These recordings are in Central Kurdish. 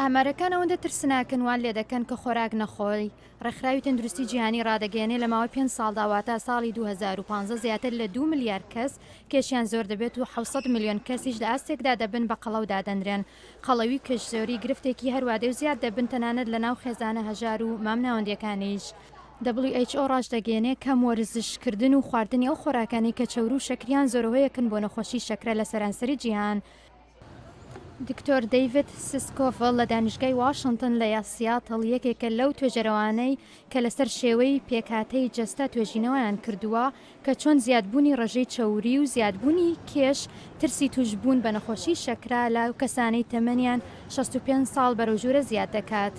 ئامارەکان ئەوەندە ترسناکەنوان لێ دەکەن کە خۆراک نەخۆی ڕێکخراوی تەندروستی جیهانی ڕادەگەیەنێ لە ماوەی 5 ساڵداواتە ساڵی 2015 زیاتر لە 2 ملیار کەس کێشیان زۆر دەبێت و 600 میلیۆن کەسیش لە ئاستێکدا دەبن بە قەڵەو دادەنرێن. قەڵەوی کەشزۆری گرفتێکی هەروادێ و زیاد دەبن تەنانەت لە ناو خێزانە هەژار و مام ناوەندیەکانیش. WHO ڕاژدەگەێنێ کەم وەرزشکردن و خواردنی ئەو خۆراکانی کە چەور و شەکریان زۆرەهۆیەکن بۆ نەخۆشی شەکرە لە سەرانسەری جیهان. دکتۆر دەیڤد سیسکۆڤڵ لە دانیشگای واشنگتن لە یاسیاتڵ یەکێکە لەو توێژەرەوانەی کە لەسەر شێوەی پێکهاتەی جەستە توێژینەوەیان کردووە کە چۆن زیادبوونی ڕێژەی چەوری و زیادبوونی کێش ترسی توشبوون بە نەخۆشی شەکرا لە کەسانەی تەمەنیان 65 ساڵ بەرەوژورە زیاد دەکات.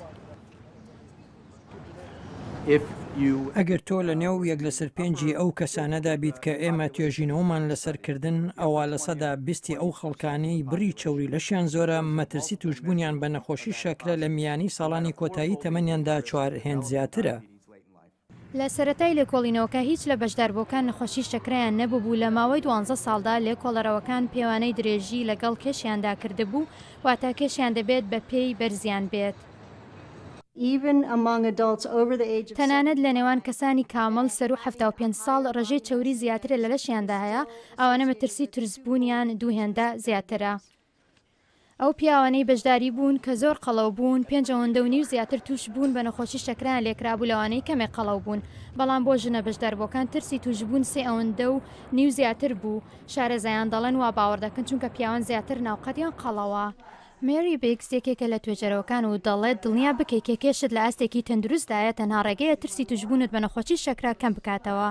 ئەگەر تۆ لە نێو 1/5 ئەو کەسانەدا بیت کە ئێمە توێژینەوەمان لەسەرکردن ئەوە لە سەدا 20 ئەو خەڵکانەی بڕی چەوری لەشیان زۆرە مەترسی توشبوونیان بە نەخۆشی شەکرە لە میانی ساڵانی کۆتایی تەمەنیاندا 4 هێند زیاترە. لە سەرەتای لێکۆڵینەوەکە هیچ لە بەشداربووەکان نەخۆشی شەکرەیان نەبوو لە ماوەی 12 ساڵدا لێکۆڵەرەوەکان پێوانەی درێژی لەگەڵ کێشیاندا کردبوو واتە کێشیان دەبێت بە پێی بەرزیان بێت. تەنانەت لە نێوان کەسانی کامەڵ سەر و 75 ساڵ ڕێژەی چەوری زیاترە لە لەشیاندا هەیە ئەوانە مەترسی ترسبوونیان دووهێندە زیاترە. ئەو پیاوانەی بەشداری بوون کە زۆر قەڵەو بوون 5.5 زیاتر توش بوون بە نەخۆشی شەکرەیان لێکرابوو لەوانەی کەمێک قەڵەو بوون، بەڵام بۆ ژنە بەشداربووەکان ترسی توشبوون 3.5 زیاتر بوو. شارەزایان دەڵێن وا باوەڕ دەکەن چونکە پیاوان زیاتر ناوقەتیان قەڵەوە. مێری بیکس یەکێکە لە توێژەرەوەکان و دەڵێت دڵنیا بکەیت کە کێشت لە ئاستێکی تەندروستدایە تەنها ڕێگەیە ترسی توشبوونت بە نەخۆشی شەکرا کەم بکاتەوە.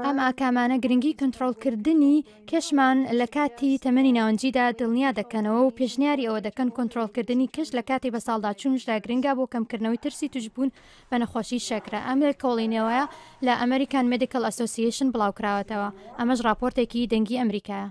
ئەم ئاکامانە گرنگی کۆنتڕۆڵکردنی کێشمان لە کاتی تەمەنی ناوەنجیدا دڵنیا دەکەنەوە و پێشنیاری ئەوە دەکەن کۆنتڕۆڵکردنی کەش لە کاتی بە ساڵداچوونشدا گرنگە بۆ کەمکردنەوەی ترسی توشبوون بە نەخۆشی شەکرە. ئەم لێکۆڵینەوەیە لە ئەمریکان مێدیکەل ئەسۆسییشن بڵاوکراوەتەوە. ئەمەش راپۆرتێکی دەنگی ئەمریکایە.